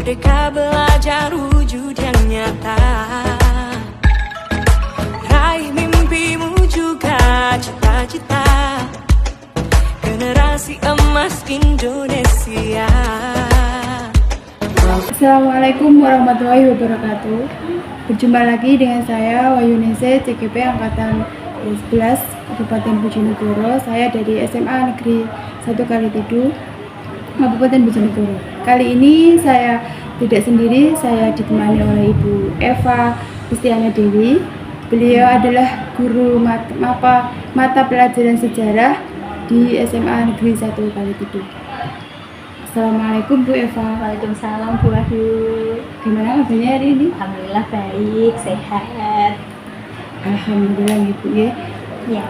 Merdeka belajar wujud yang nyata, raih mimpimu juga cita-cita, generasi emas Indonesia. Assalamualaikum warahmatullahi wabarakatuh. Berjumpa lagi dengan saya Wayunese, CGP Angkatan 11 Kabupaten Bojonegoro. Saya dari SMA Negeri 1 Kalitidung, Kabupaten Bojonegoro. Kali ini saya tidak sendiri, saya ditemani oleh Ibu Eva Kristiana Dewi. Beliau adalah guru mata pelajaran sejarah di SMA Negeri 1 Kalitidung. Assalamualaikum Bu Eva. Waalaikumsalam Bu Wahyu. Gimana kabarnya hari ini? Alhamdulillah baik, sehat. Alhamdulillah Ibu ya. Ya.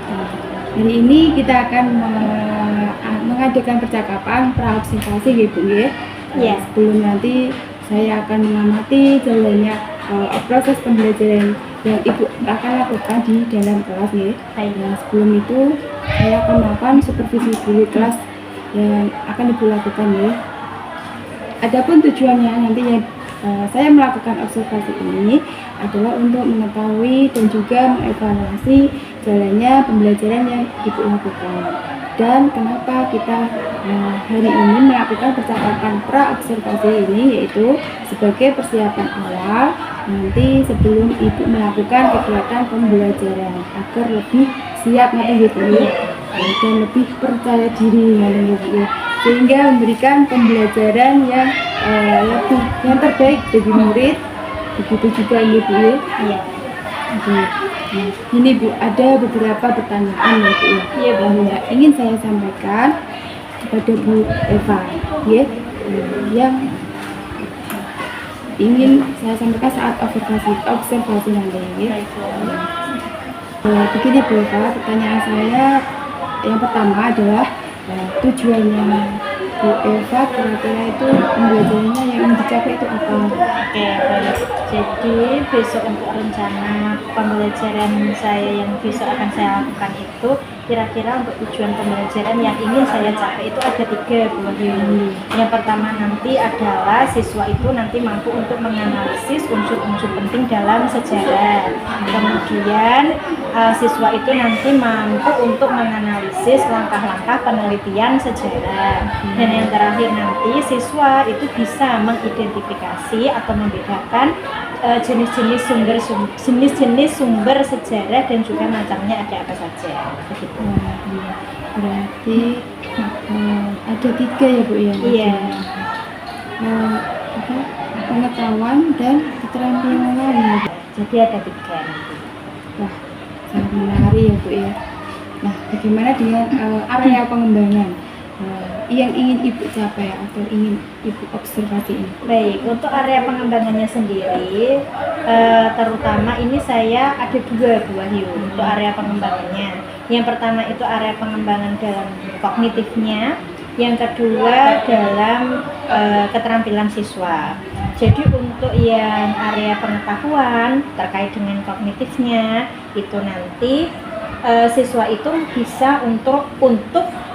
Hari ini kita akan mengadakan percakapan praobservasi Ibu ya. Ya. Sebelum nanti saya akan mengamati jalannya proses pembelajaran yang Ibu akan lakukan di dalam kelas ya. Nah, sebelum itu saya akan melakukan supervisi dulu kelas yang akan Ibu lakukan ya. Adapun tujuannya nantinya saya melakukan observasi ini adalah untuk mengetahui dan juga mengevaluasi jalannya pembelajaran yang Ibu lakukan, dan kenapa kita hari ini melakukan percakapan pra-observasi ini, yaitu sebagai persiapan awal nanti sebelum Ibu melakukan kegiatan pembelajaran agar lebih siap nanti gitu ya, dan lebih percaya diri nanti gitu ya, sehingga memberikan pembelajaran yang terbaik bagi murid. Begitu juga Ibu ya. Iya. Nah, ini Bu, ada beberapa pertanyaan ya Bu ya, yang ingin saya sampaikan kepada Bu Eva ya, yang ingin saya sampaikan saat observasi nanti ya. Begini Bu Eva, pertanyaan saya yang pertama adalah tujuannya Bu Eva kira-kira itu pembelajarannya yang ingin dicapai itu apa? Oke, baik. Jadi besok untuk rencana pembelajaran saya yang besok akan saya lakukan itu, kira-kira untuk tujuan pembelajaran yang ingin saya capai itu ada 3 Bu Wahyu. Yang pertama nanti adalah siswa itu nanti mampu untuk menganalisis unsur-unsur penting dalam sejarah. Kemudian siswa itu nanti mampu untuk menganalisis langkah-langkah penelitian sejarah. Dan yang terakhir nanti siswa itu bisa mengidentifikasi atau membedakan jenis-jenis sumber sejarah dan juga macamnya ada apa saja. Begitu. Berarti ada 3 ya Bu ya? Iya. Pengetahuan dan keterampilan lain ya Bu? Jadi ada 3 nanti. Wah, sangat menarik ya Bu ya. Nah, bagaimana dengan area pengembangan yang ingin Ibu capai atau ingin Ibu observasi ini? Baik, untuk area pengembangannya sendiri, terutama ini saya ada 2 Bu Wahyu untuk area pengembangannya. Yang pertama itu area pengembangan dalam kognitifnya, yang kedua dalam keterampilan siswa. Jadi untuk yang area pengetahuan terkait dengan kognitifnya itu nanti siswa itu bisa untuk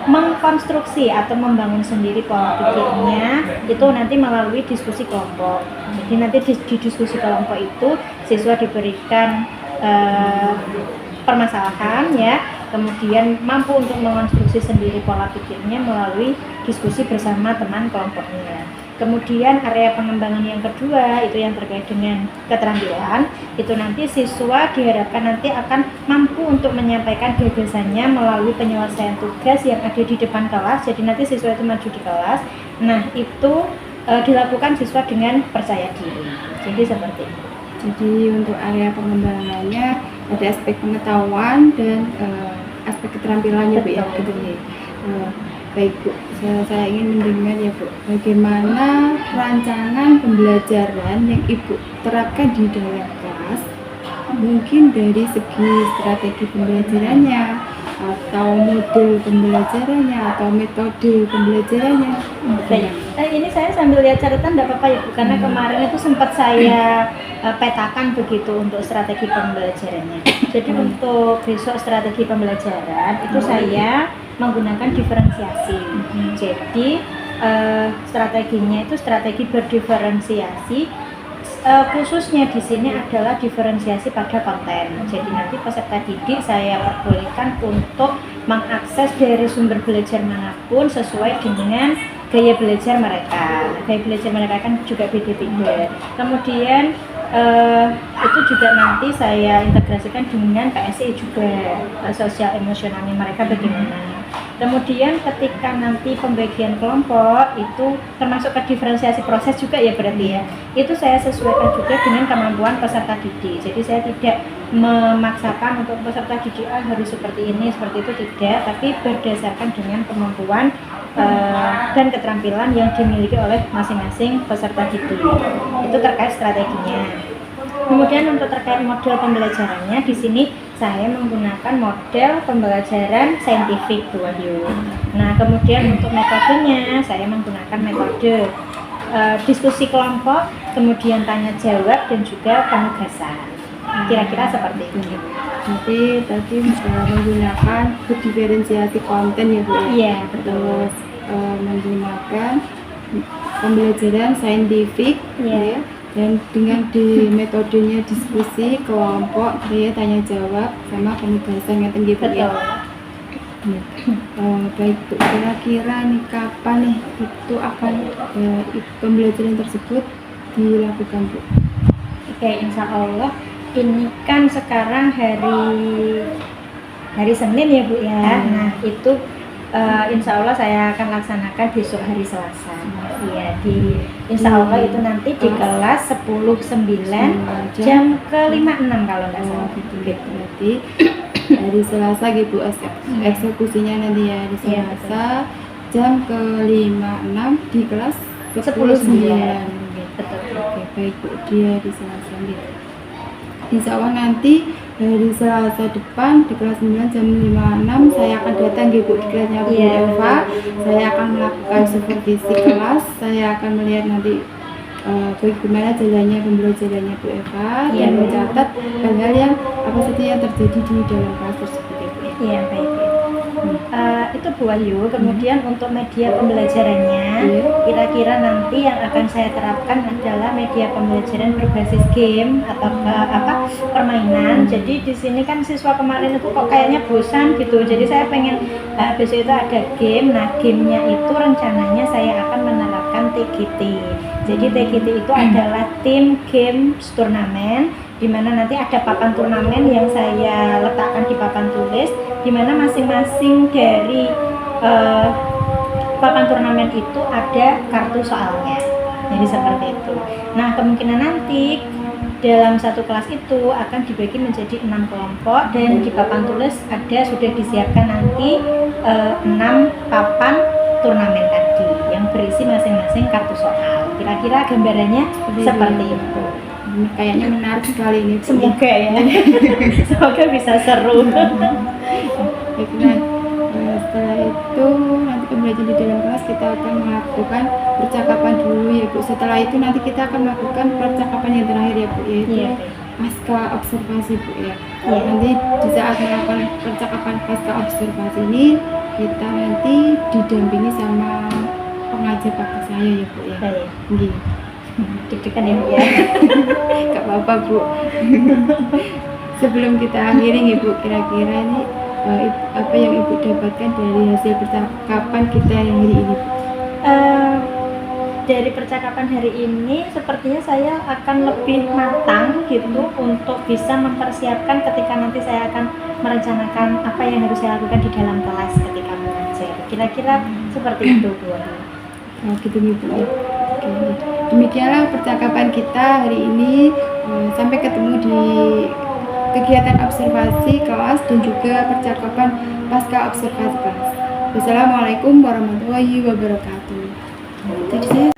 mengkonstruksi atau membangun sendiri pola pikirnya itu nanti melalui diskusi kelompok. Jadi nanti di diskusi kelompok itu siswa diberikan permasalahan ya, kemudian mampu untuk mengonstruksi sendiri pola pikirnya melalui diskusi bersama teman kelompoknya. Kemudian area pengembangan yang kedua itu yang terkait dengan keterampilan, itu nanti siswa diharapkan nanti akan mampu untuk menyampaikan gagasannya melalui penyelesaian tugas yang ada di depan kelas. Jadi nanti siswa itu maju di kelas, nah itu dilakukan siswa dengan percaya diri. Jadi seperti itu. Jadi untuk area pengembangannya ada aspek pengetahuan dan aspek keterampilannya Bu ya. Gitu ya. Baik Bu, saya ingin mendengar ya Bu, bagaimana rancangan pembelajaran yang Ibu terapkan di dalam kelas, mungkin dari segi strategi pembelajarannya atau model pembelajarannya atau metode pembelajarannya. Baik, ini saya sambil lihat catatan tidak apa-apa ya Bu, karena kemarin itu sempat saya petakan begitu untuk strategi pembelajarannya. Jadi untuk besok strategi pembelajaran itu saya menggunakan diferensiasi. Jadi strateginya itu strategi berdiferensiasi. Khususnya di sini adalah diferensiasi pada konten. Jadi nanti peserta didik saya perbolehkan untuk mengakses dari sumber belajar manapun sesuai dengan gaya belajar mereka. Gaya belajar mereka kan juga beda-beda. Kemudian itu juga nanti saya integrasikan dengan PSI juga, sosial emosionalnya mereka bagaimana. Kemudian ketika nanti pembagian kelompok itu termasuk ke diferensiasi proses juga ya berarti ya. Itu saya sesuaikan juga dengan kemampuan peserta didik. Jadi saya tidak memaksakan untuk peserta didik harus seperti ini, seperti itu tidak, tapi berdasarkan dengan kemampuan dan keterampilan yang dimiliki oleh masing-masing peserta didik. Itu terkait strateginya. Kemudian untuk terkait model pembelajarannya di sini saya menggunakan model pembelajaran saintifik Bu Wahyu. Nah, kemudian untuk metodenya saya menggunakan metode diskusi kelompok, kemudian tanya jawab dan juga penugasan. Kira-kira seperti itu. Jadi tadi menggunakan diferensiasi konten ya Bu ya. Iya, betul. Terus menggunakan pembelajaran saintifik ya. Dan dengan di metodenya diskusi kelompok, saya tanya jawab sama penugasan yang tinggi Betul. Baik Bu, kira-kira nih kapan nih itu akan pembelajaran tersebut dilakukan Bu? Oke, insya Allah ini kan sekarang hari Senin ya Bu ya. Nah itu insya Allah saya akan laksanakan besok hari Selasa. Ya, insya Allah itu nanti di kelas 10.9 jam ke-5.6 kalau nggak salah. Berarti hari Selasa gitu eksekusinya nanti ya di Selasa jam ke-5.6 di kelas 10.9. Betul. Oke, baik Bu, dia di Selasa gitu. Insya Allah nanti dari Selasa depan di kelas 9 jam 5.6 saya akan datang di kelasnya Bu Eva. Saya akan melakukan supervisi kelas. Saya akan melihat nanti bagaimana jalannya pembelajarannya Bu Eva dan mencatat hal-hal yang apa saja yang terjadi di dalam kelas tersebut ya Bu. Iya, baik. Itu Bu Wahyu. Kemudian untuk media pembelajarannya, kira-kira nanti yang akan saya terapkan adalah media pembelajaran berbasis game atau permainan. Jadi di sini kan siswa kemarin itu kok kayaknya bosan gitu. Jadi saya pengen besok itu ada game. Nah, gamenya itu rencananya saya akan menerapkan TGT. Jadi TGT itu adalah tim games turnamen, di mana nanti ada papan turnamen yang saya letakkan di papan tulis, di mana masing-masing dari papan turnamen itu ada kartu soalnya. Jadi seperti itu. Nah, kemungkinan nanti dalam satu kelas itu akan dibagi menjadi 6 kelompok dan di papan tulis sudah disiapkan nanti 6 papan turnamen tadi yang berisi masing-masing kartu soal. Kira-kira gambarannya seperti itu. Kayaknya menarik sekali ini. Semoga ya. Semoga bisa seru. Setelah itu nanti pembelajaran di dalam kelas kita akan melakukan percakapan dulu ya Bu. Setelah itu nanti kita akan melakukan percakapan yang terakhir ya Bu, yaitu pasca observasi Bu ya. Nanti di saat melakukan percakapan pasca observasi ini kita nanti didampingi sama pengajar kakak saya ya Bu ya. Iya. Deg-degan ya Bu ya. Gak apa-apa Bu. Sebelum kita akhiri Ibu, kira-kira ini apa yang Ibu dapatkan dari hasil percakapan kita yang hari ini? Dari percakapan hari ini sepertinya saya akan lebih matang gitu untuk bisa mempersiapkan ketika nanti saya akan merencanakan apa yang harus saya lakukan di dalam kelas ketika mengajar. Kira-kira seperti itu Bu. Oh gitu Ibu ya. Demikianlah percakapan kita hari ini. Sampai ketemu di kegiatan observasi kelas dan juga percakapan pasca observasi kelas. Wassalamualaikum warahmatullahi wabarakatuh. Jadi saya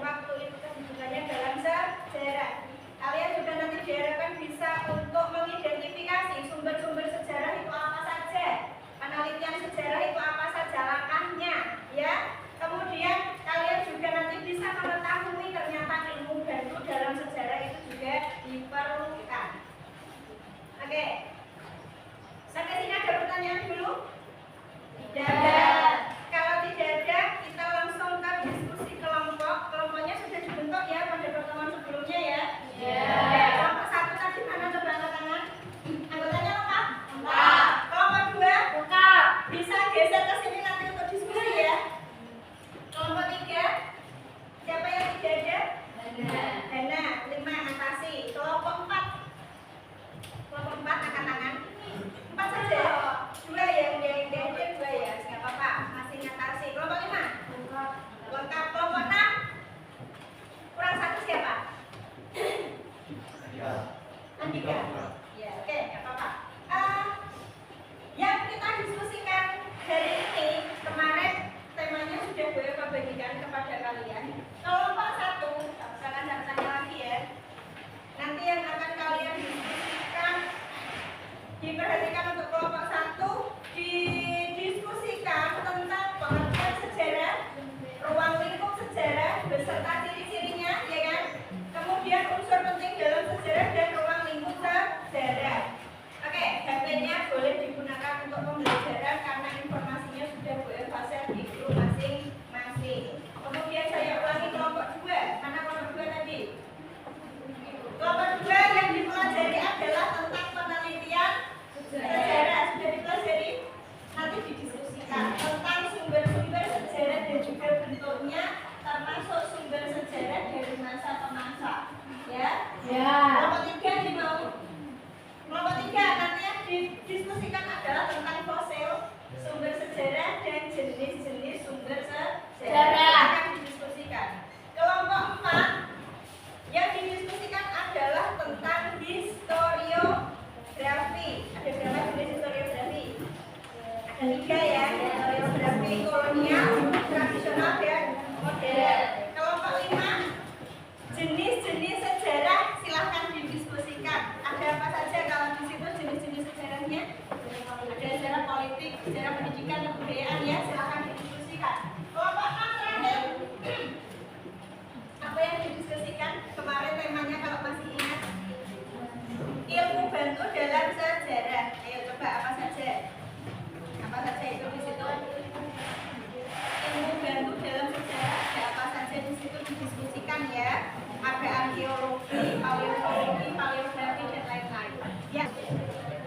waktu itu kebutuhannya dalam sejarah. Kalian juga nanti diharapkan bisa untuk mengidentifikasi sumber-sumber sejarah itu apa saja, penelitian sejarah itu apa saja langkahnya, ya. Kemudian kalian juga nanti bisa mengetahui ternyata ilmu bantu dalam sejarah itu juga diperlukan. Oke. Sampai sini ada pertanyaan dulu? Tidak ada. Kalau tidak ada, kita langsung ke diskusi kelompok. Kelompoknya sudah dibentuk ya pada pertemuan sebelumnya ya. Oke, kelompok 1 tadi mana, coba angkat tangan. Anggotanya lengkap? Lengkap. Kelompok 2? Lengkap. Bisa geser ke sini nanti untuk diskusi ya. Kelompok 3? Siapa yang tidak ada? Dana. 5 ngatasi. Kelompok 4? Kelompok 4 angkat tangan. 4 saja. 2 yang tidak ada, 2 ya. Nggak apa-apa, masih ngatasi. Kelompok 5? Lengkap. Kelompok 6? Kurang 1 siapa? Andika. Ya, oke, nggak apa-apa. Yang kita diskusikan hari ini, kemarin temanya sudah gue bagikan kepada kalian. Kelompok 1, jangan tanya lagi ya. Nanti yang akan kalian diskusikan, diperhatikan untuk kelompok 1, didiskusikan tentang pengertian sejarah, ruang lingkup sejarah beserta ciri-cirinya, ya kan? Kemudian unsur penting dalam sejarah dan ruang lingkup sejarah. Oke, HP-nya boleh digunakan untuk pembelajaran karena informasinya sudah share di grup masing-masing. Kemudian saya ulangi kelompok 2. Mana kelompok 2 tadi? Kelompok 2 yang dipelajari adalah tentang penelitian sejarah. Sudah dipelajari? Nanti didiskusikan tentang sumber-sumber sejarah dan juga bentuknya, termasuk sumber sejarah dari masa ke masa. Ya? Ya. Kelompok 3 nih mau. Kelompok 3 nanti yang didiskusikan adalah tentang fosil, sumber sejarah dan jenis-jenis sumber sejarah akan didiskusikan. Kelompok 4 yang didiskusikan adalah tentang historiografi. Ada berapa jenis historiografi? Ada 3 ya. Historiografi kolonial, tradisional dan modern. Kelompok 5 jenis-jenis sejarah, silahkan didiskusikan. Ada apa saja kalau di situ jenis-jenis sejarahnya? Ada sejarah politik, sejarah pendidikan, kebudayaan ya, silahkan didiskusikan. Kelompok 6 terakhir. Apa yang didiskusikan kemarin temanya kalau masih ingat? Ilmu bantu dalam sejarah. Ayo coba apa saja? Apa saja itu di situ? Ilmu bantu dalam sejarah ada apa saja di situ didiskusikan ya? Ada arkeologi, paleontologi, paleografi dan lain-lain. Ya.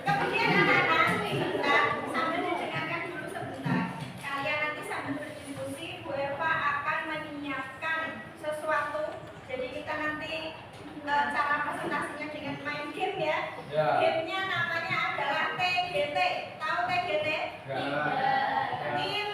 Kemudian anak-anak kita sambil didengarkan dulu sebentar. Kalian nanti sambil berdiskusi, Bu Eva akan menyiapkan sesuatu. Jadi kita nanti cara presentasinya dengan main game ya. Gamenya namanya adalah TGT. Tahu TGT? Tim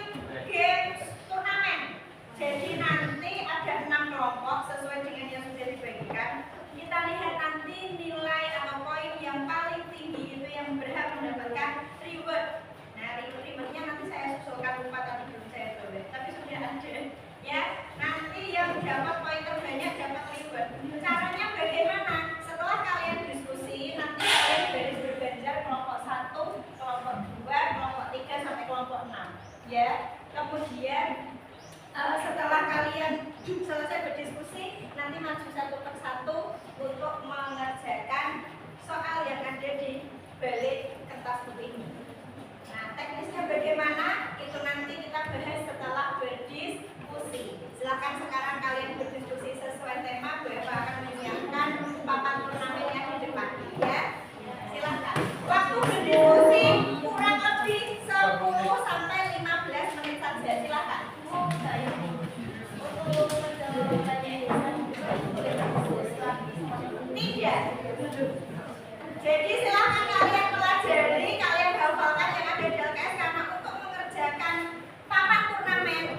Games Turnamen. Jadi nanti ada 6 kelompok sesuai dengan yang sudah dibagikan. Kita lihat nanti nilai atau poin yang paling tinggi itu yang berhak mendapatkan reward. Nah, rewardnya nanti saya susulkan, lupa tadi belum saya tulis, tapi sudah ada. Ya, nanti yang dapat poin terbanyak dapat reward. Caranya bagaimana? Setelah kalian diskusi, nanti kalian garis berganjar kelompok 1, kelompok 2, kelompok 3 sampai kelompok 6. Ya, kemudian setelah kalian selesai berdiskusi, nanti maju satu per satu untuk mengerjakan soal yang ada di balik kertas putih ini. Nah, teknisnya bagaimana? Itu nanti kita bahas setelah berdiskusi. Silakan sekarang kalian berdiskusi sesuai tema. Bu Eva akan menyiapkan papan turnamennya di depan. Ya, silakan. Waktu berdiskusi kurang lebih 10 sampai 15 menit saja. Silakan. Tidak. Jadi silakan kalian pelajari, kalian hafalkan yang ada di LKS karena untuk mengerjakan papan turnamen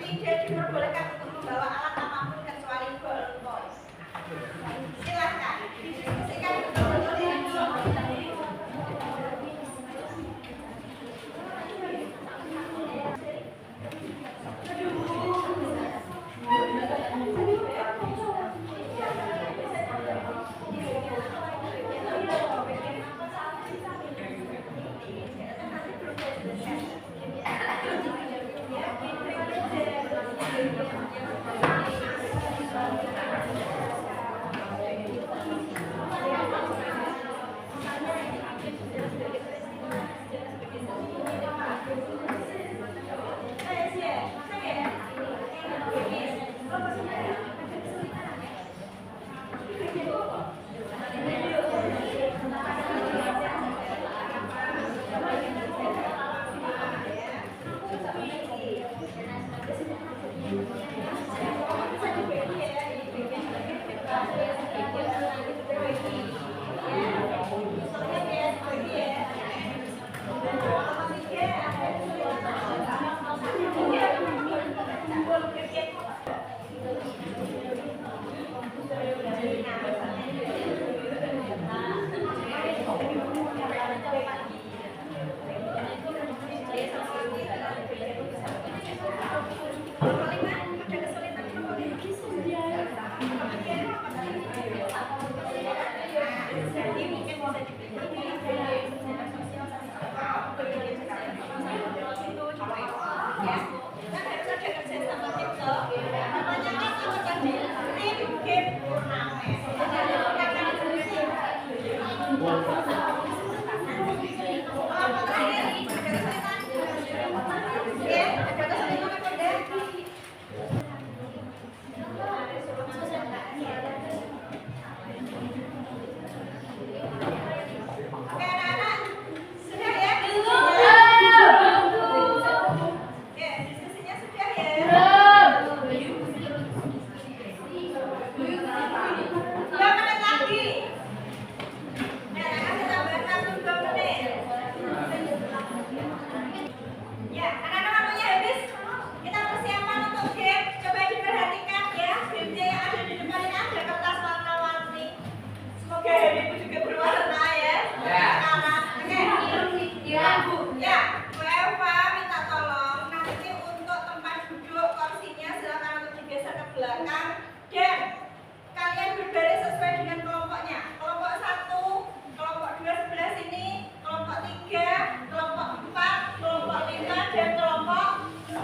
belakang dan kalian berbaris sesuai dengan kelompoknya. Kelompok 1, kelompok 2 sebelah sini, kelompok 3, kelompok 4, kelompok 5 dan kelompok 6.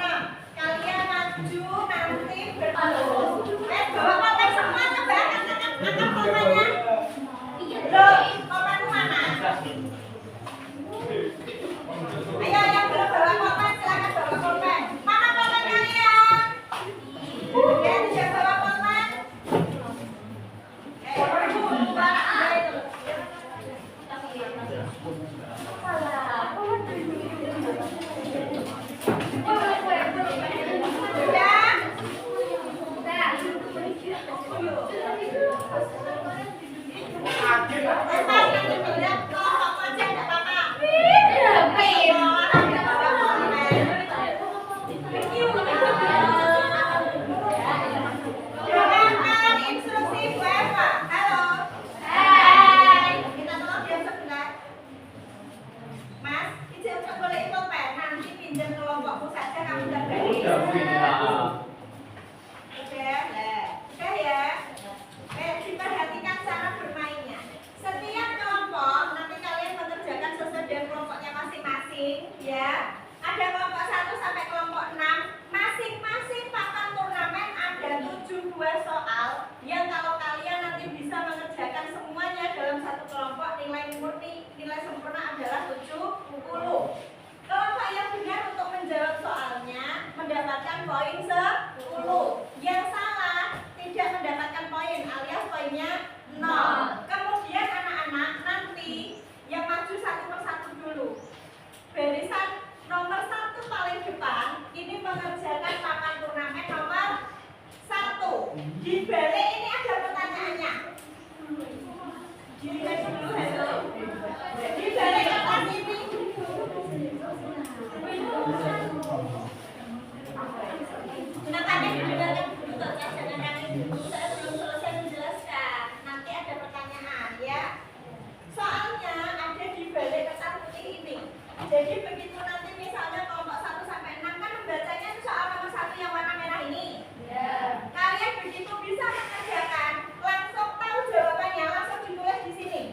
Kalian maju nanti bawa kotak semua, coba angkat kotaknya. Loh, kotakmu mana? Ayo yang belum bawa kotak silakan bawa kotak. Mana kotak kalian? Ya, tidak bawa kotak. Nilai sempurna adalah 70. Kelompok yang benar untuk menjawab soalnya mendapatkan poin 10. Yang salah tidak mendapatkan poin alias poinnya 0. Kemudian anak-anak nanti yang maju satu persatu dulu. Barisan nomor 1 paling depan ini mengerjakan papan turnamen nomor 1. Di balik ini ada pertanyaannya. Dilihat dulu hello. Di balik kertas ini silakan didengarkan dulu jangan nangis dulu, saya belum selesai menjelaskan. Nanti ada pertanyaan ya. Soalnya ada di balik kertas putih ini. Jadi begitu nanti misalnya kelompok 1 sampai 6 kan membacanya soal nomor 1 yang warna merah ini. Kalian begitu bisa mengerjakan, langsung tahu jawabannya, langsung ditulis di sini.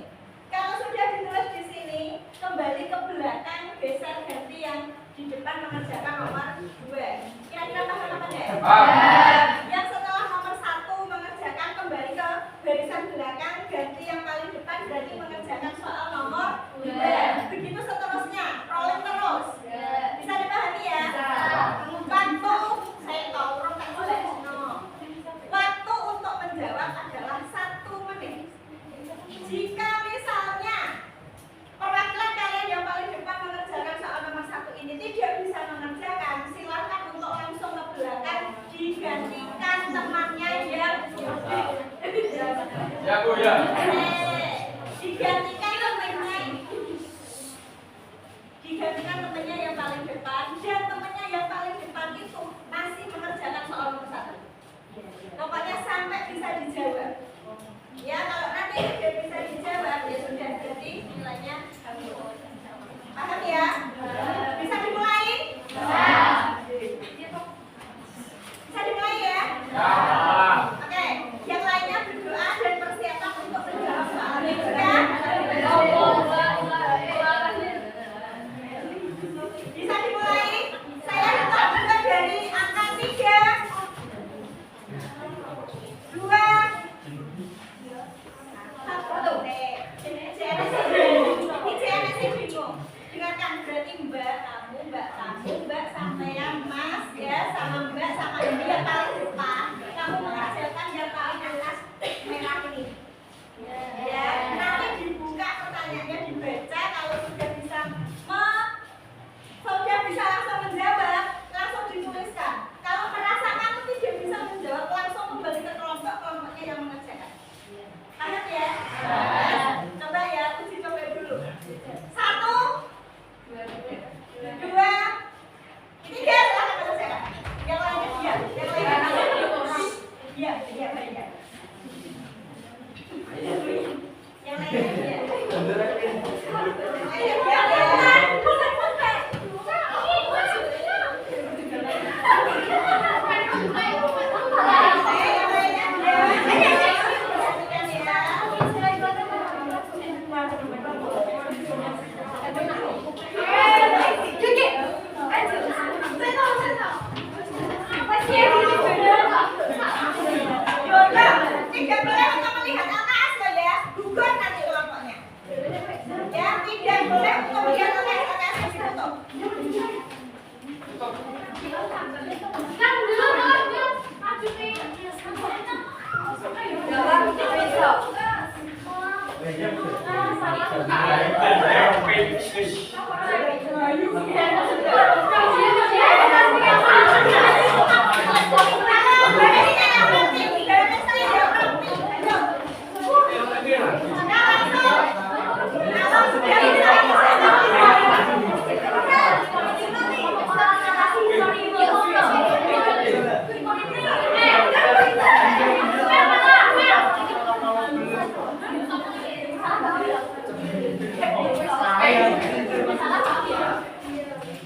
Kalau sudah ditulis di sini, kembali ke belakang, geser ganti yang di depan mengerjakan nomor 2. Kira-kira paham apa enggak? Yang setelah nomor 1 mengerjakan, kembali ke barisan belakang, ganti yang paling depan, berarti mengerjakan soal nomor 2. Begitu seterusnya, rolling terus. Bisa dipahami ya? Waktu, saya tahu orang tak boleh. Waktu untuk menjawab adalah 1 menit. Jika misalnya perwakilan kalian yang paling depan mengerjakan soal nomor 1 ini tidak bisa mengerjakan, silakan untuk langsung ke belakang digantikan temannya yang ya Bu ya. Digantikan temannya yang paling depan, dan temannya yang paling depan itu masih mengerjakan soal nomor 1. Pokoknya sampai bisa dijawab. Ya, kalau nanti tidak bisa dijawab ya sudah, jadi nilainya kami. Paham ya? Bisa dimulai? Bisa dimulai ya? Oke, yang lainnya berdoa dan persiapan untuk menjawab soal ini ya. Bisa dimulai? Saya hitung juga dari angka 3, 2, 1. CNS bingung. Dengarkan, berarti mbak kamu, mbak sampean, mas ya, sama mbak sama ini yang paling depan. Kamu menghasilkan yang paling atas merah ini. Ya, nanti dibuka pertanyaannya, dibaca. Kalau sudah bisa langsung menjawab, langsung dituliskan. Kalau merasa kamu tidak bisa menjawab, langsung kembali ke kelompoknya yang mengerjakan. Paham ya? Coba ya, uji coba dulu. 1, 2, 3, silahkan mengerjakan. Yang lainnya diam, yang lainnya diam. Yang lainnya diam. Saya yang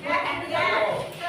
Ya, gantian.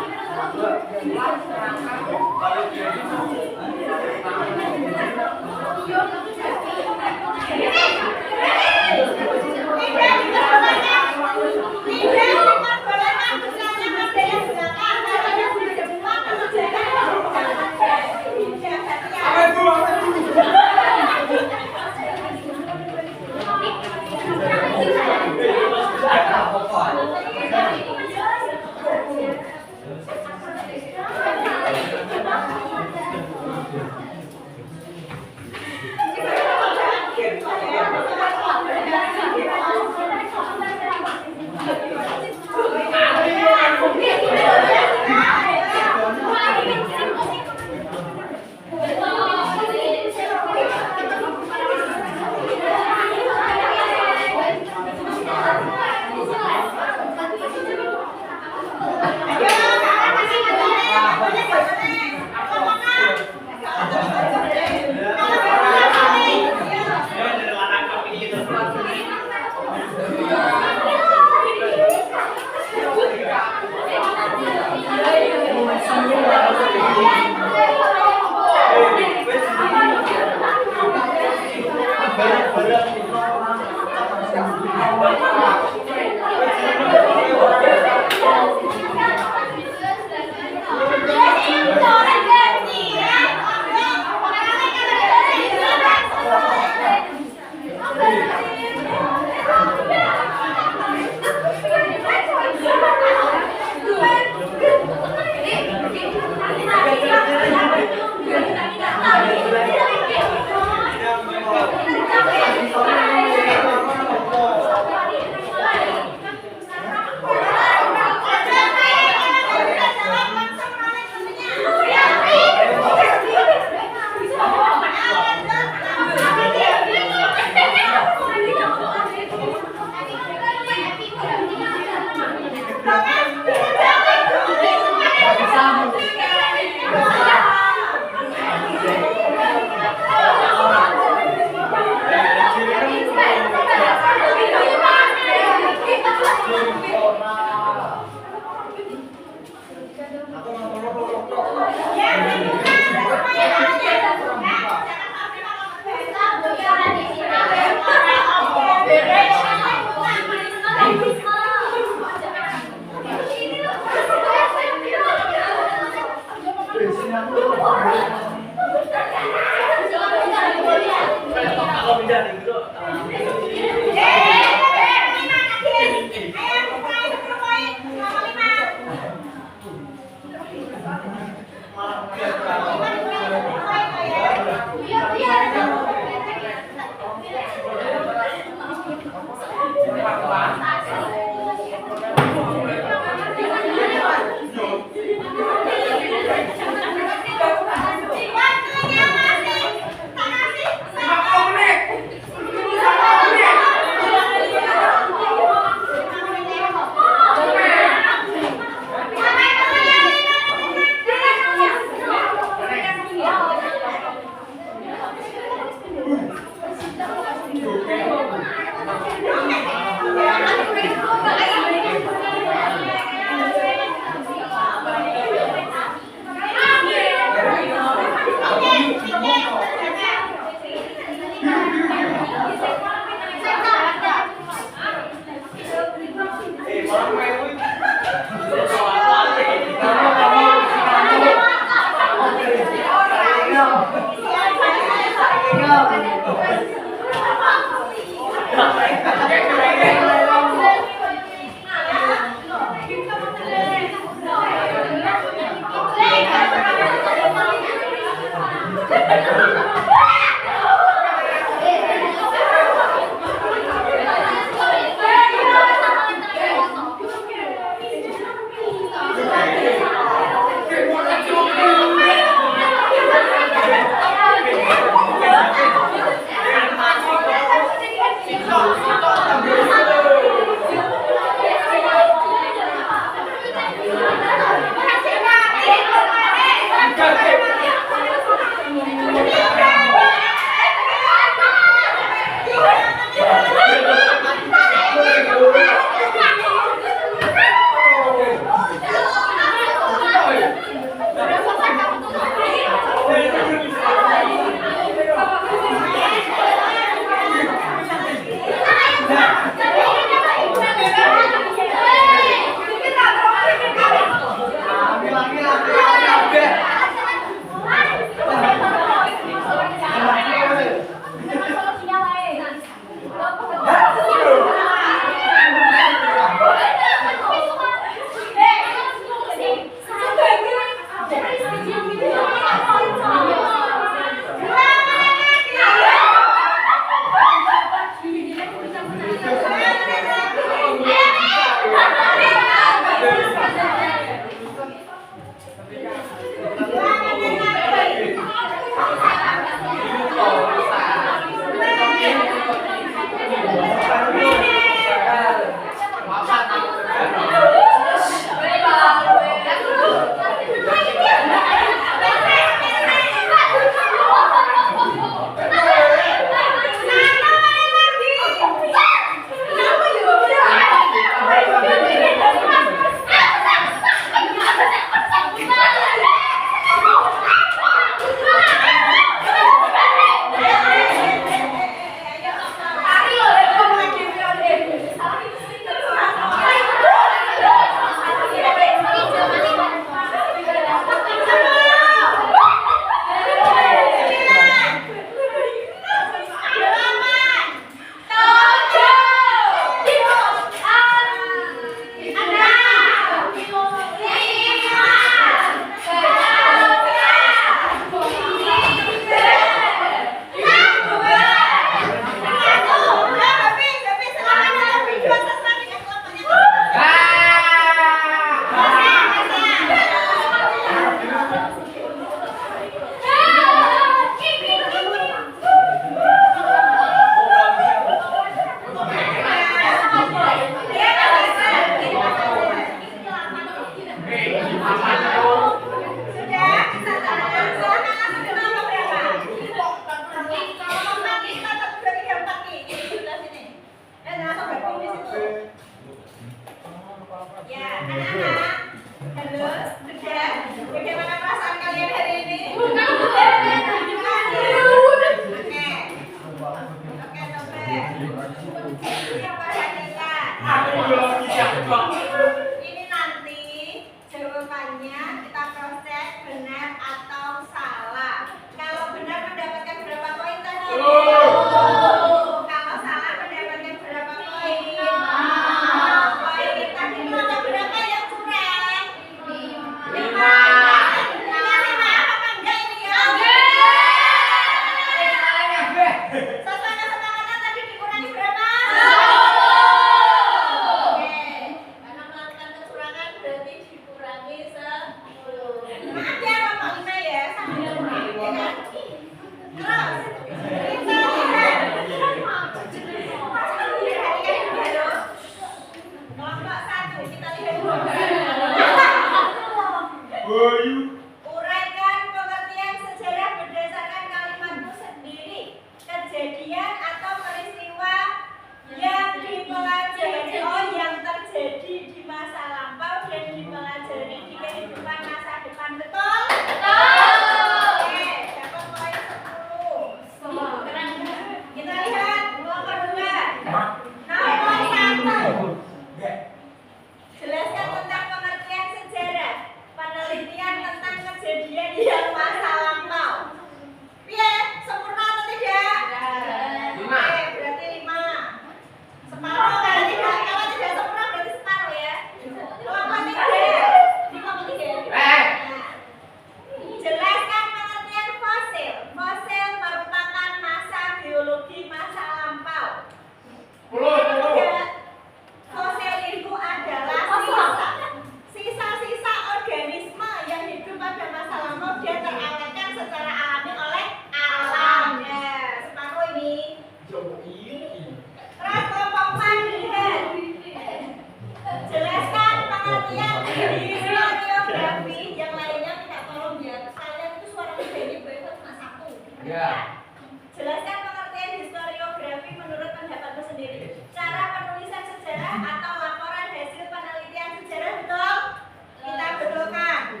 Jelaskan pengertian historiografi menurut pendapatmu sendiri. Cara penulisan sejarah atau laporan hasil penelitian sejarah, betul? Kita betulkan.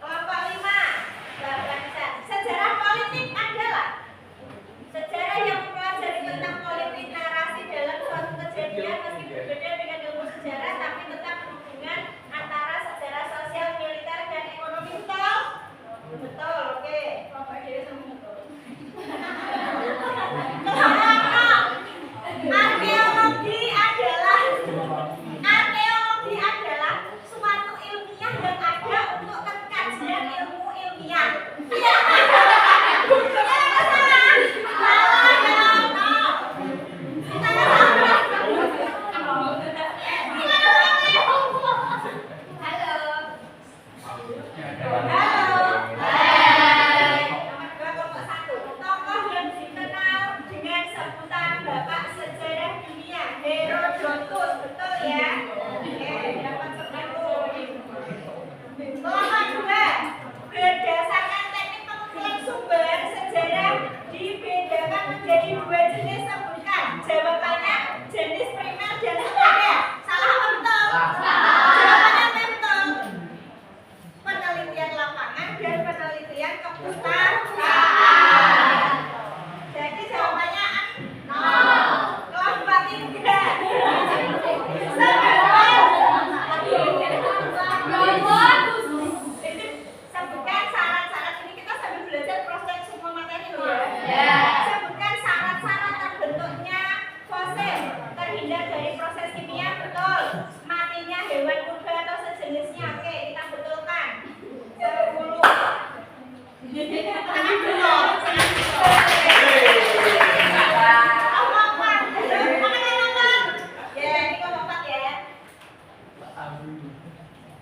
Kelompok 5. Sejarah politik adalah sejarah yang mempelajari tentang politik narasi dalam suatu kejadian meski berbeda dengan ilmu sejarah tapi tetap berhubungan antara sejarah sosial, militer, dan ekonomi, betul? Betul, oke. Kelompok D sama betul. Arkeologi adalah suatu ilmiah yang ada untuk kajian ilmu ilmiah. Iya.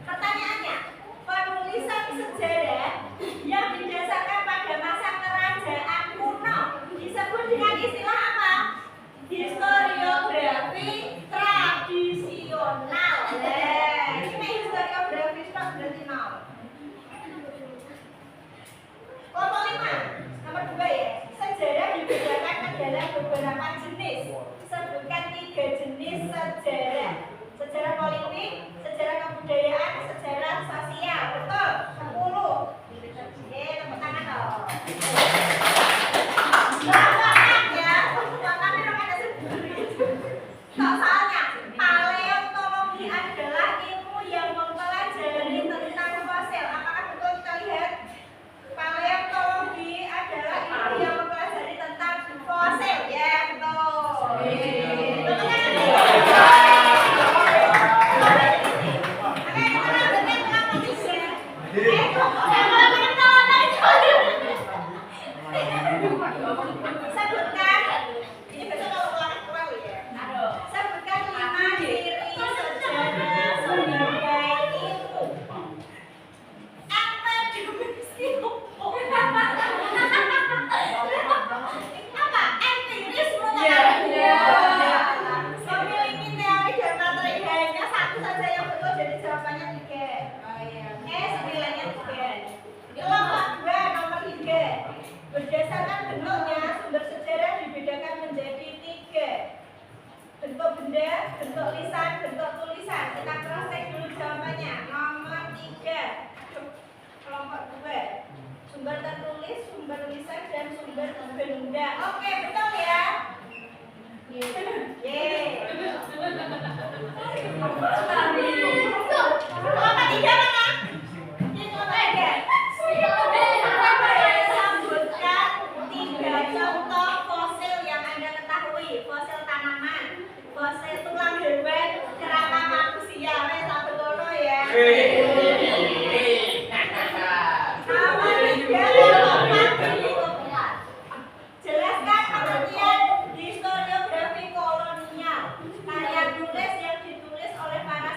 Pertanyaannya, penulisan sejarah yang didasarkan pada masa kerajaan kuno disebut dengan istilah apa? Historiografi tradisional. Ini historiografi tradisional. Kelompok 5, nomor 2 ya. Sejarah dibedakan ke dalam beberapa jenis. Sebutkan 3 jenis sejarah. Sejarah politik, sejarah kebudayaan, sejarah sosial. Betul? 10. Oke, tepuk tangan dong. Tangan ya. Tapi ada soalnya, paleontologi adalah ilmu yang mempelajari tentang fosil. Apakah betul kita lihat? Paleontologi adalah ilmu yang mempelajari tentang fosil. Ya, betul. Sebutkan, ini besok kalau ulangan kurang ya. Sebutkan 5 ciri sejarah sebagai ilmu. Akademisi apa? Empiris memiliki teori dan materi. Hanya satu saja yang betul, jadi jawabannya 3. Sembilannya 3. Kelompok 2 nomor 3. Berdasarkan bentuknya, sumber sejarah dibedakan menjadi 3. Bentuk benda, bentuk lisan, bentuk tulisan. Kita cross-check dulu jawabannya. Nomor 3. Kelompok 2. Sumber tertulis, sumber lisan, dan sumber benda. Oke, betul ya? Kelompok 3 mana? Sebutkan 3 contoh fosil yang Anda ketahui. Fosil tanaman, fosil tulang hewan, kerangka manusia. Tak betul ya? Jelaskan pengertian historiografi kolonial. Karya tulis yang ditulis oleh para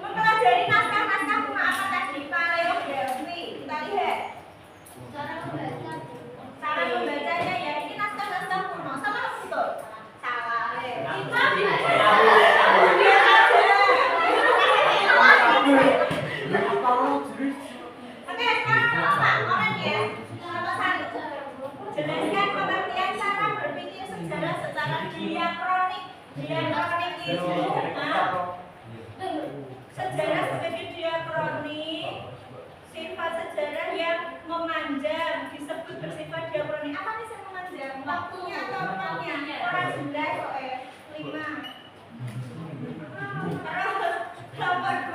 Mempelajari naskah-naskah kuno apa tadi? Paleografi. Kita lihat. Cara membacanya ya, ini naskah-naskah kuno. Sama betul? Salah. Oke, sekarang apa? Orang ya. Nomor 1. Jelaskan pengertian cara berpikir sejarah secara diakronik. Diakronik itu sejarah sebagai diakronik, sifat sejarah yang memanjang disebut bersifat diakronik. Apa nih yang memanjang? Waktunya atau tempatnya? Orang jelas kok 5. Terus nomor 2.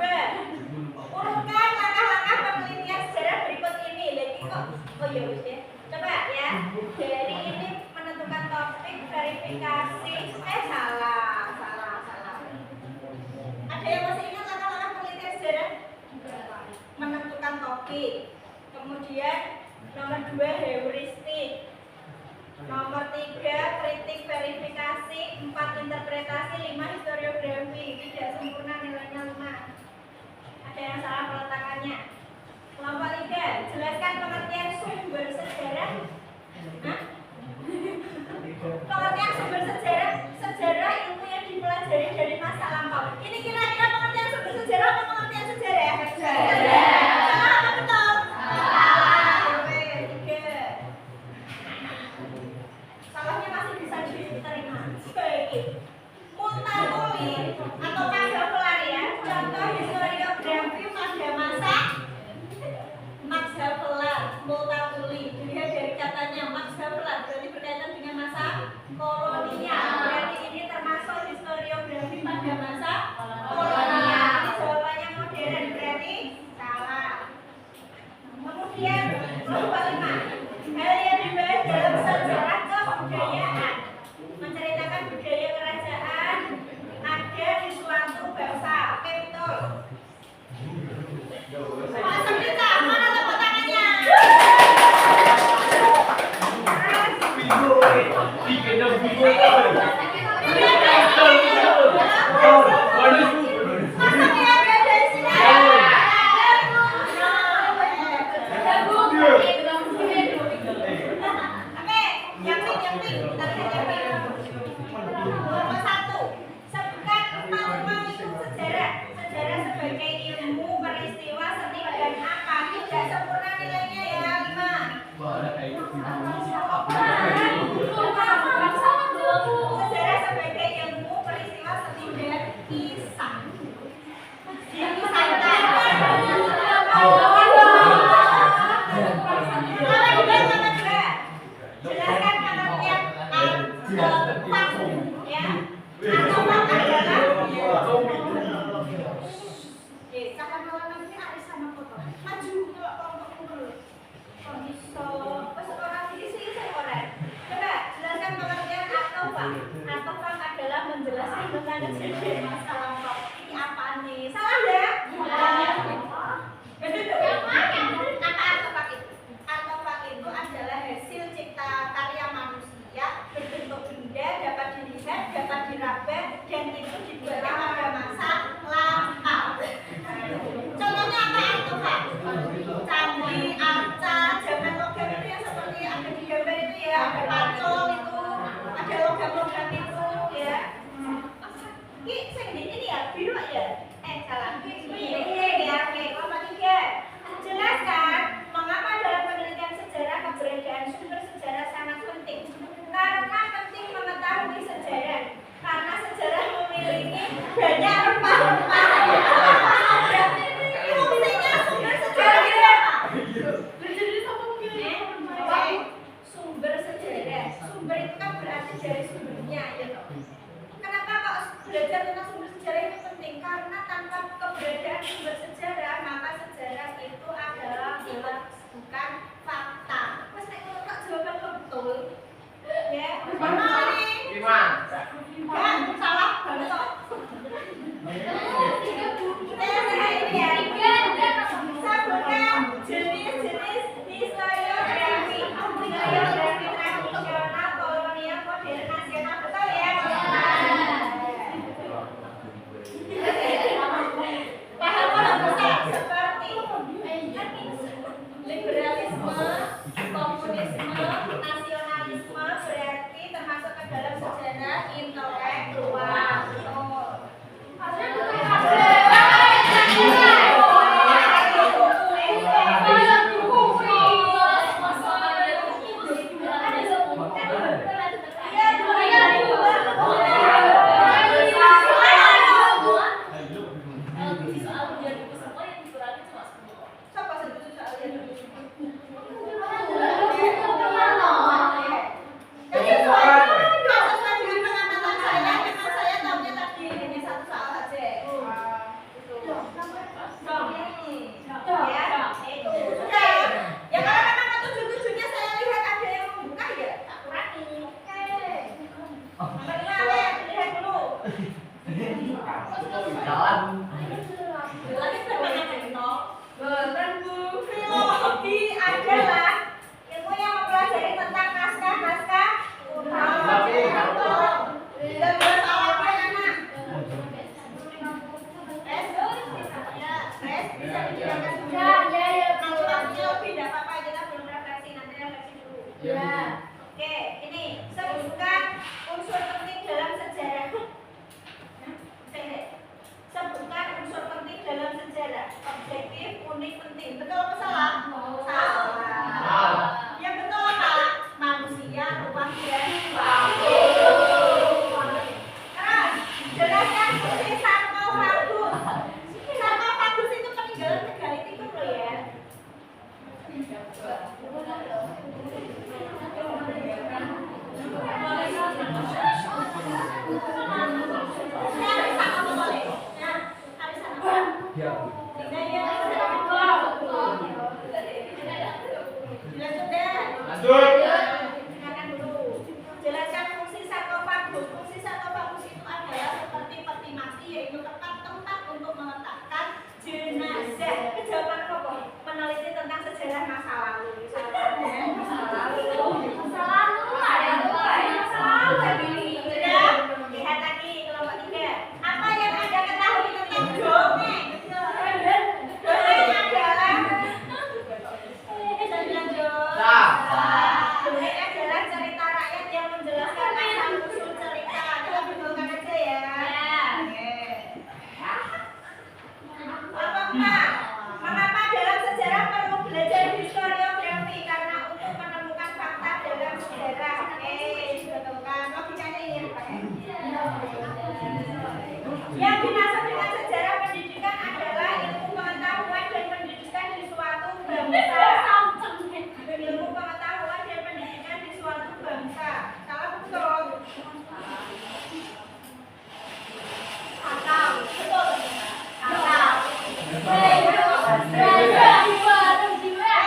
Urutkan langkah-langkah penelitian sejarah berikut ini. Lagi kok? Oh ya wis ya. Coba ya. Dari ini menentukan topik, verifikasi. Salah. Ada yang masih ingat langkah-langkah penelitian sejarah? Menentukan topik. Kemudian nomor 2 heuristik. Nomor 3 kritik verifikasi, 4 interpretasi, 5 historiografi. Tidak sempurna nilainya 5. Ada yang salah peletakannya. Kelompok 3, jelaskan pengertian sumber sejarah. Pengertian sumber sejarah, sejarah ilmu yang dipelajari dari masa lampau. Ini kira-kira pengertian sumber sejarah atau pengertian sejarah? Sejarah. Salah apa betul? Salah. Oke, 3. Salahnya masih bisa diterima. Baik. Multatuli atau Machiavelli ya. Contoh historiografi pada masa Machiavelli, Multatuli. Dilihat dari katanya Machiavelli berarti berkaitan dengan masa kolonial. Berarti ini termasuk historiografi pada masa kolonial. Ini jawabannya modern, berarti salah. Kemudian nomor 5. Hal yang dibahas dalam sejarah kebudayaan. Menceritakan budaya kerajaan ada di suatu bangsa. Oke, betul. Mana tepuk tangannya? Nomor 1. Sebutkan 4 pemicu sejarah. Sejarah sebagai ilmu peristiwa setidaknya apa? Tidak sempurna nilainya ya 5. Sejarah sebagai ilmu peristiwa setidaknya kisah. Jelaskan pengertian artefak ya. Artefak adalah kawan-kawan ini ada sama foto. Maju kalau kelompok kumpul. Kok bisa? Pas orang di sini saya orang. Coba jelaskan pengertian artefak. Artefak adalah menjelaskan tentang kejadian masa lampau. Ini apa nih? Salah ya? Apa artefak itu? Artefak itu adalah hasil cipta karya manusia berbentuk benda, dapat dilihat, dapat diraba, dan itu dibuatkan pada masa lampau. Contohnya apa artefak? Candi, arca, zaman logam itu yang seperti ada di gambar itu ya, ada pacul itu, ada logam-logam itu ya. Ini ya, biru ya? Salah. Ini ya, oke. Kelompok 3. Jelaskan mengapa dalam penelitian sejarah keberadaan sumber sejarah sangat penting. Karena penting mengetahui sejarah. Karena sejarah memiliki banyak rempah-rempah. Fungsinya sumber sejarah itu apa? Sumber sejarah. Sumber itu kan berarti dari sumbernya ya. Kenapa kok belajar tentang sumber sejarah itu penting? Karena tanpa keberadaan sumber sejarah, maka sejarah itu adalah bukan fakta. Mas nek ngono kok jawaban betul. Ya, mana nih? Kan salah banget kok. Ini ya. Sebutkan jenis-jenis historiografi. Historiografi tradisional Ya. Oke, ini sebutkan unsur penting dalam sejarah. Sebutkan unsur penting dalam sejarah. Objektif, unik, penting. Betul apa salah? Salah. Yang betul apa? Manusia, ruang dan waktu. Terus, jelaskan fungsi sarkofagus. Sarkofagus itu peninggalan megalitik loh ya. Jelaskan fungsi sarkofagus. Fungsi sarkofagus itu adalah seperti peti mati, yaitu tempat untuk meletakkan jenazah. Kejawaban apa? Meneliti tentang sejarah masa lalu. Lihat lagi kelompok 3. Apa yang Anda ketahui tentang dongeng? Dongeng adalah dongeng adalah cerita rakyat yang menjelaskan asal usul cerita. Kita betulkan aja ya. Kelompok 4. Mengapa dalam sejarah perlu belajar historiografi? Karena untuk menemukan fakta dalam sejarah. Betulkan. Logikanya ini pakai. Yang dimaksud dengan sejarah pendidikan adalah ilmu pengetahuan dan pendidikan di suatu bangsa. Ilmu pengetahuan dan pendidikan di suatu bangsa. Salah betul. Akal. Betul. Akal.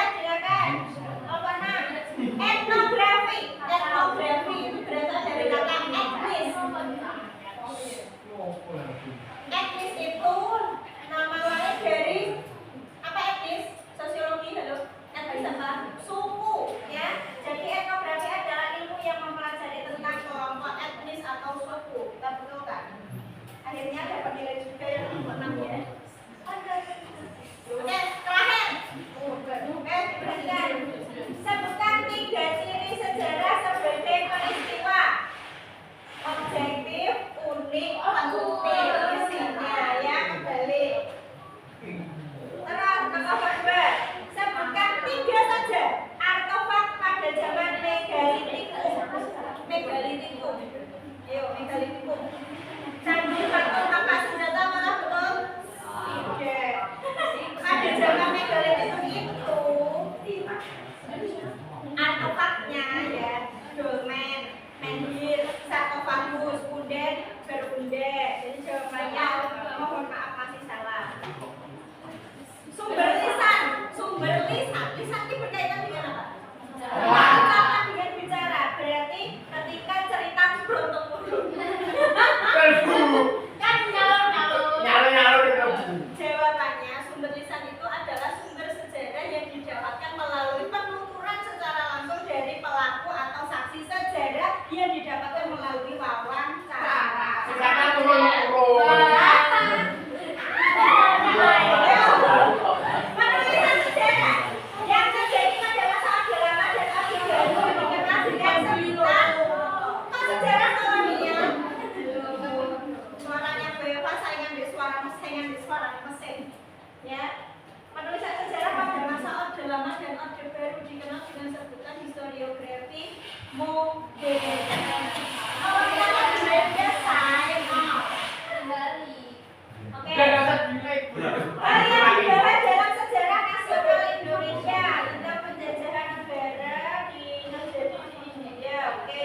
Silakan. Nomor 6. Etnografi. Etnografi itu berasal dari kata etnis. Etnis itu nama lain dari apa etnis? Sosiologi, halo. Etnis apa? Suku, ya. Jadi etnografi adalah ilmu yang mempelajari tentang kelompok etnis atau suku. Kita betulkan. Akhirnya dapat nilai juga yang nomor 6 ya. Oke, terakhir. Diperhatikan. Sebutkan 3 ciri sejarah sebagai peristiwa. Objektif, unik, penting. Isinya ya kembali. Terus nomor 2. Sebutkan 3 saja artefak pada zaman megalitikum. Megalitikum. Ayo, megalitikum. Candi patung apa senjata malah betul? Tidak. Pada zaman megalitikum itu artefaknya ya dolmen, menhir, sarkofagus, punden, berunde. Jadi jawabannya mohon maaf masih salah. Sumber lisan ini berkaitan dengan apa? Berkaitan dengan bicara. Berarti ketika cerita berontok-ontok. Kan nyalon. Jawabannya sumber lisan itu adalah sumber sejarah yang didapatkan melalui penuturan secara langsung dari pelaku atau saksi sejarah yang didapatkan melalui wawancara. Sekarang turun. Penulisan sejarah yang terjadi pada masa Orde Lama dan Orde Baru dikenal dengan sebutan sejarah kolonial. Suaranya Beva saingan di suara mesin. Ya. Penulisan sejarah pada masa Orde Lama dan Orde Baru dikenal dengan sebutan historiografi modern. Kalau kita belajar sains. Oke. Varian negara dalam sejarah nasional Indonesia tentang penjajahan negara di Indonesia. Oke.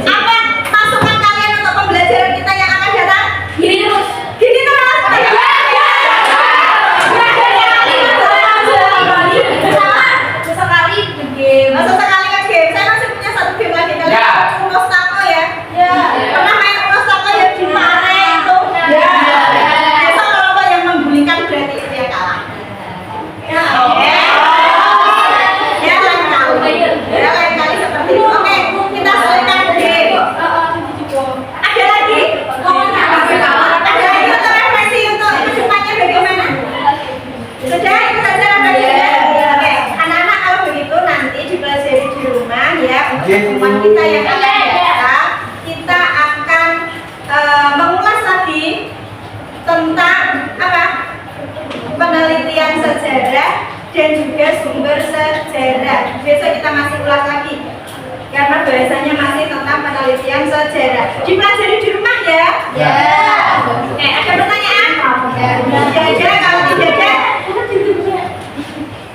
Apa masukan kalian untuk pembelajaran kita yang akan datang? Gini terus. Gini terus. sejarah dan juga sumber sejarah. Besok kita masih ulas lagi karena bahasanya masih tentang penelitian sejarah. Dipelajari di rumah ya? Ya. Ada pertanyaan? Ya.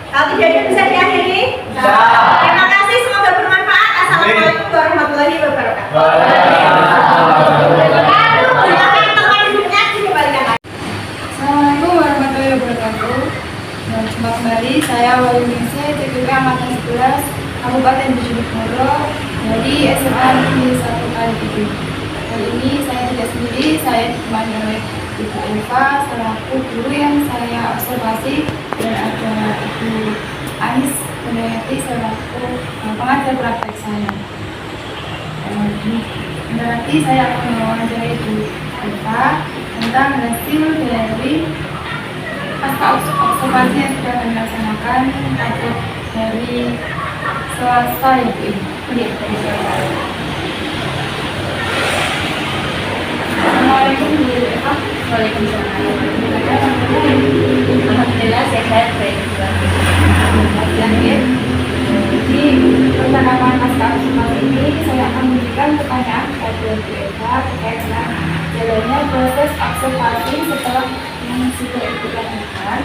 Kalau tidak ada, bisa diakhiri? Terima kasih, semoga bermanfaat. Assalamualaikum warahmatullahi wabarakatuh. Assalamualaikum warahmatullahi wabarakatuh. Jumpa kembali, saya Wali Ningsih, TPK Angkatan 11 Kabupaten Bojonegoro dari SMA Negeri 1 Kalibutu. Kali ini saya tidak sendiri, saya ditemani oleh Ibu Eva selaku guru yang saya observasi, dan ada Ibu Anis Gunayati selaku pengajar praktek saya. Nanti saya akan mewawancarai Ibu Eva tentang hasil dari pasca observasi yang sudah kami laksanakan dari Selasa ya Bu. Assalamualaikum Bu Eva. Waalaikumsalam. Alhamdulillah sehat, baik. Jadi percakapan pasca observasi ini saya akan memberikan pertanyaan kepada Bu Eva terkait dengan jalannya proses observasi setelah yang sudah Ibu lakukan,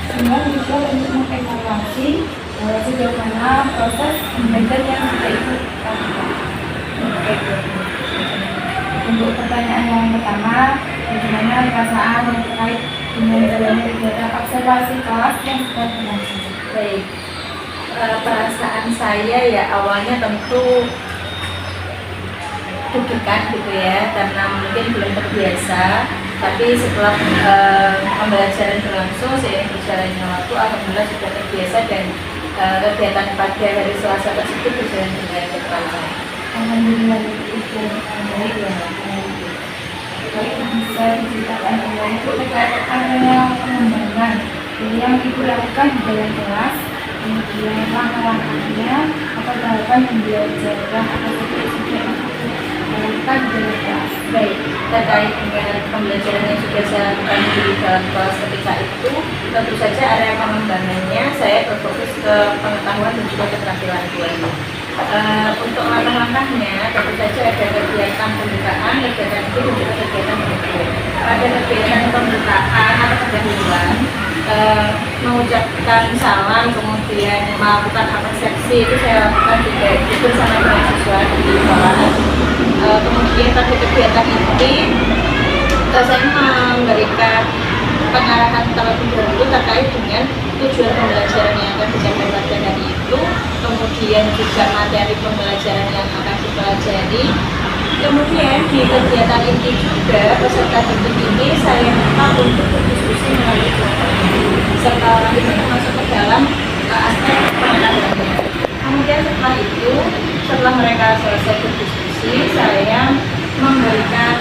sehingga juga untuk mengevaluasi sejauh mana proses pembelajaran yang sudah Ibu lakukan. Untuk pertanyaan yang pertama, bagaimana perasaan yang terkait dengan jalannya kegiatan observasi kelas yang sudah berlangsung? Baik, perasaan saya ya awalnya tentu deg-degan gitu ya, karena mungkin belum terbiasa. Tapi setelah pembelajaran berlangsung seiring berjalannya waktu, alhamdulillah sudah terbiasa dan kegiatan pada hari Selasa tersebut berjalan dengan lancar. Alhamdulillah itu baik ya. Baik, bisa diceritakan kembali terkait area pengembangan yang Ibu lakukan di dalam kelas, kemudian langkah-langkahnya, apa tahapan pembelajaran atau seperti yang lakukan di dalam kelas. Baik, terkait dengan pembelajaran yang sudah saya lakukan di dalam kelas ketika itu, tentu saja area pengembangannya saya berfokus ke pengetahuan dan juga keterampilan guru. Untuk langkah-langkahnya tentu saja ada kegiatan pembukaan, kegiatan itu dan juga kegiatan penutup. Pada kegiatan pembukaan atau pendahuluan, mengucapkan salam, kemudian melakukan persepsi itu saya lakukan juga bersama dengan siswa di kelas. Kemudian pada kegiatan ini saya memberikan pengarahan terlebih dahulu terkait dengan tujuan pembelajaran yang akan dicapai pada hari itu, kemudian juga materi pembelajaran yang akan dipelajari. Kemudian di kegiatan ini juga peserta didik ini saya minta untuk berdiskusi melalui serta itu termasuk ke dalam aspek pengetahuannya. Kemudian setelah itu, setelah mereka selesai berdiskusi, saya memberikan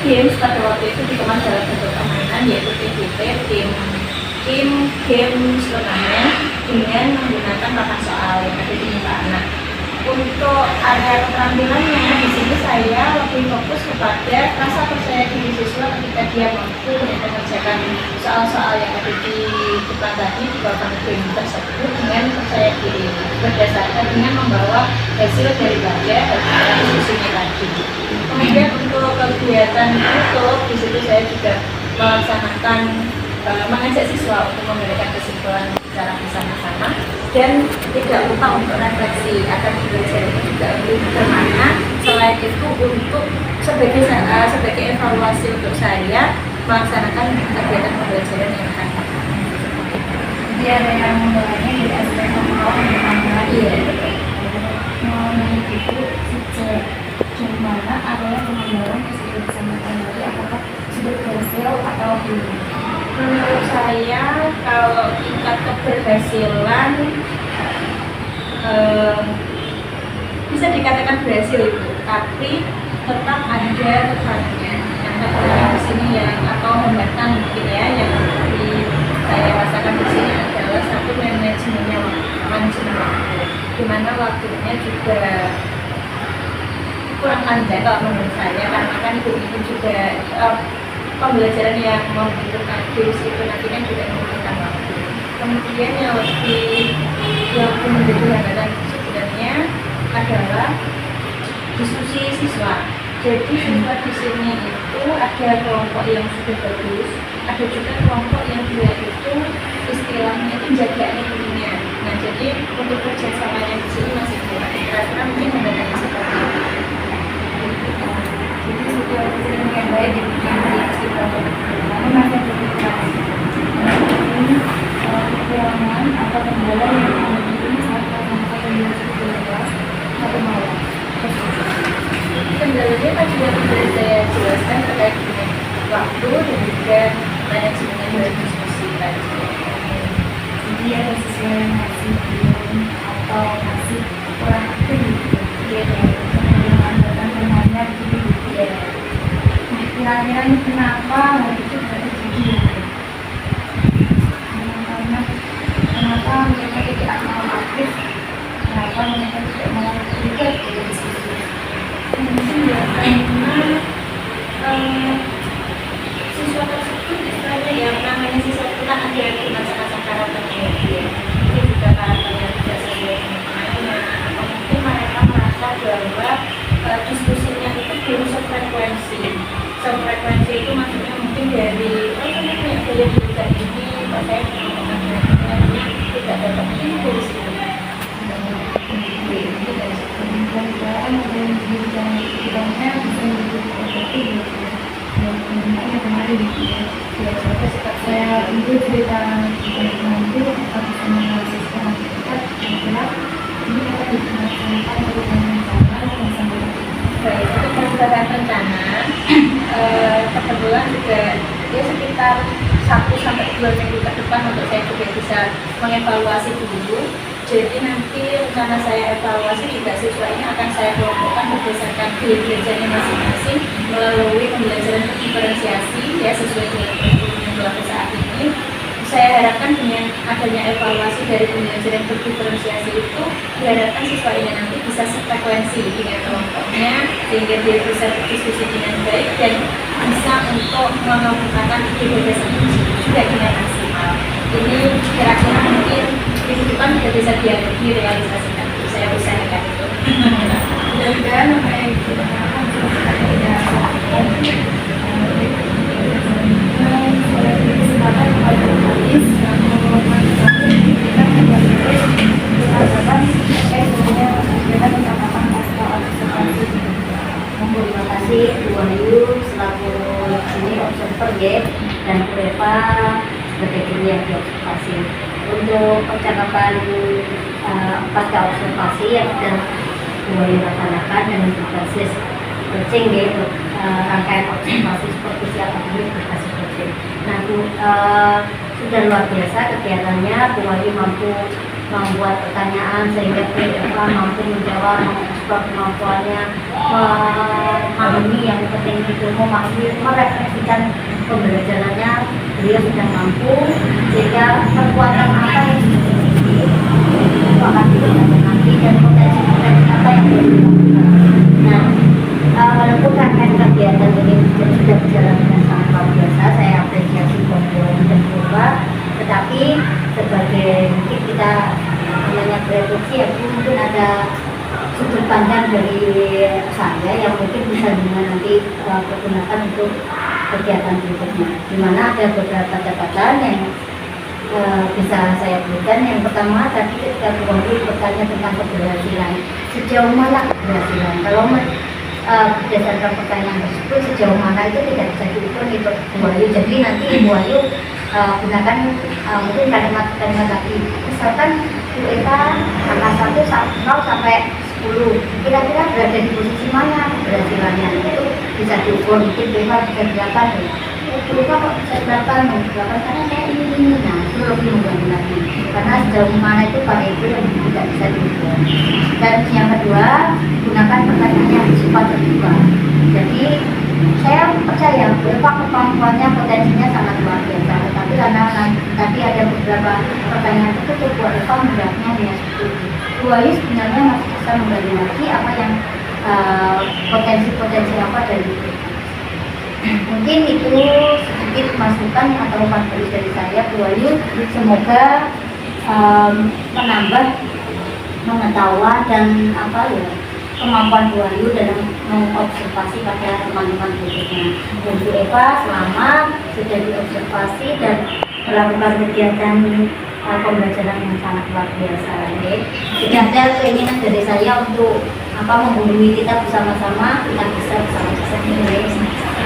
games pada waktu itu di dalam bentuk permainan, yaitu PDP, game turnamen dengan menggunakan papan soal yang ada di muka anak. Untuk area keterampilannya, di sini saya lebih fokus kepada rasa percaya diri siswa ketika dia mampu mengerjakan soal-soal yang ada di depan tadi di papan game tersebut dengan percaya diri berdasarkan dengan membawa hasil daripada diskusinya tadi. Kemudian untuk kegiatan itu, di situ saya juga melaksanakan mengajak siswa untuk memberikan kesimpulan secara bersama-sama dan tidak lupa untuk refleksi agar belajar itu juga lebih bermakna. Selain itu untuk sebagai evaluasi untuk saya melaksanakan kegiatan pembelajaran yang akan Biar yang membawaannya di aspek pengetahuan. Iya. Itu sejauh mana area pengembangan yang sudah disampaikan tadi, apakah sudah berhasil atau belum? Menurut saya kalau tingkat keberhasilan bisa dikatakan berhasil itu, tapi tetap ada kekurangannya. Yang kekurangan di sini atau hambatan mungkin ya yang saya rasakan di sini adalah satu manajemen waktu, di mana waktunya juga kurang panjang kalau menurut saya, karena kan itu juga pembelajaran yang membutuhkan virus itu nantinya juga membutuhkan waktu. Kemudian yang menjadi hambatan sebenarnya adalah diskusi siswa. Jadi siswa di sini itu ada kelompok yang sudah bagus, ada juga kelompok yang dia itu istilahnya itu jaga ilmunya. Nah, jadi untuk kerjasamanya di sini masih kurang. Kira-kira mungkin hambatannya seperti itu. Jadi sudah sering yang baik di kita namun masih berkekurangan. Ini kekurangan atau kendala yang ini saat melakukan pembelajaran kelas atau malam. Kendalanya tadi yang sudah saya jelaskan terkait dengan waktu dan juga manajemen dari diskusi tadi. Jadi ada siswa yang masih belum atau masih kurang aktif Iya, dengan hambatan temannya gitu. iya. Nah, kira-kira ini kenapa hal itu berada jadi kenapa mereka tidak mau aktif, kenapa mereka tidak mau terlibat dalam diskusi? Mungkin ya karena siswa tersebut istilahnya yang namanya siswa itu kan ada macam-macam karakternya dia. Mungkin juga karakternya tidak sesuai dengan temannya, atau mungkin mereka merasa bahwa diskusinya itu belum sefrekuensi. Sefrekuensi itu maksudnya mungkin dari saya punya gaya belajar ini, kok saya menggunakan ini tidak dapat ini dari situ. Kemudian ada yang bidang bidangnya bisa menjadi seperti itu. Dan kemudian kemarin saya itu cerita nanti kita bisa menganalisis kita adalah ini akan dilaksanakan perubahan rencana yang sampai Baik, untuk perubahan rencana kebetulan juga ya sekitar 1-2 minggu ke depan untuk saya juga bisa mengevaluasi dulu. Jadi nanti rencana saya evaluasi juga siswa ini akan saya kelompokkan berdasarkan gaya belajarnya masing-masing melalui pembelajaran diferensiasi ya sesuai dengan kurikulum yang berlaku saat ini. Saya harapkan dengan adanya evaluasi dari pembelajaran berdiferensiasi itu diharapkan siswa ini nanti bisa sefrekuensi dengan kelompoknya sehingga dia bisa berdiskusi dengan baik dan bisa untuk mengemukakan ide gagasan juga dengan maksimal. Ini kira-kira mungkin minggu depan sudah bisa direalisasikan. Saya usahakan itu. mudah-mudahan apa yang digunakan tidak kesempatan kepada jurnalis Terima kasih Bu Wahyu selaku ini observer ya dan Bu Eva sebagai dunia observasi untuk percakapan pasca observasi yang sudah Bu Wahyu laksanakan dengan berbasis coaching ya untuk rangkaian observasi supervisi akademik berbasis coaching. Nah Bu, sudah luar biasa kegiatannya. Bu Wahyu mampu membuat pertanyaan sehingga Bu Eva mampu menjawab, mengeksplor kemampuannya, memahami yang penting itu, memahami, merefleksikan pembelajarannya. Beliau sudah mampu sehingga kekuatan apa yang itu akan digunakan nanti dan potensi-potensi apa yang dilakukan. Nah, walaupun rangkaian kegiatan ini sudah berjalan dengan sangat luar biasa, saya apresiasi buat dan coba, tetapi sebagai mungkin kita namanya berefleksi ya, mungkin ada sudut pandang dari saya yang mungkin bisa nanti digunakan untuk kegiatan berikutnya, di mana ada beberapa catatan yang bisa saya berikan. Yang pertama tadi ketika Bu Wahyu bertanya tentang keberhasilan, sejauh mana keberhasilan? Kalau berdasarkan pertanyaan tersebut, sejauh mana itu tidak bisa diukur di Bu Wahyu. Jadi nanti Bu Wahyu gunakan mungkin kalimat-kalimat tadi. Misalkan Bu Eva angka 1 sampai 10, kira-kira berada di posisi mana keberhasilannya, itu bisa diukur. Mungkin Bu Eva bisa 8. Bu Eva kok bisa 8 karena saya ini. Nah itu lebih membantu lagi karena sejauh mana itu variabel yang tidak bisa diukur. Dan yang kedua, gunakan pertanyaan yang bersifat terbuka. Jadi saya percaya Bu Eva kemampuannya, potensinya sangat luar biasa, tetapi karena tadi ada beberapa pertanyaan tertutup, Bu Eva menjawabnya hanya seperti itu. Bu Wahyu sebenarnya masih bisa menggali lagi apa yang potensi-potensi apa dari Bu Eva. Mungkin itu sedikit masukan atau kontribusi dari saya Bu Ayu. Semoga menambah pengetahuan dan kemampuan Bu Ayu dalam mengobservasi pada teman-teman berikutnya. Dan Bu Eva selamat sudah diobservasi dan melakukan kegiatan pembelajaran yang sangat luar biasa. Tidak ada keinginan dari saya untuk menghubungi kita bersama-sama, kita bisa bersama-sama.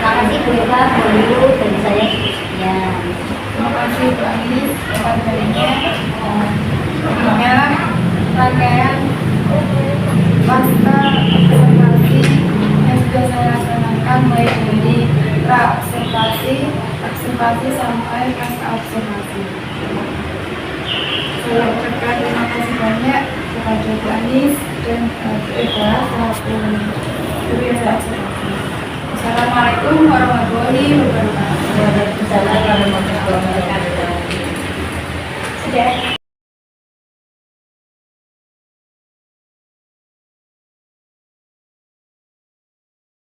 Terima kasih Bu Eva, Bu Ayu, dari saya sekian. Terima kasih Bu Anis atas materinya. Tentunya rangkaian pasca observasi yang sudah saya laksanakan mulai dari pra-observasi, observasi sampai pasca observasi. Saya ucapkan terima kasih banyak kepada Bu Anis dan Bu Eva selaku guru yang saya observasi. Assalamualaikum warahmatullahi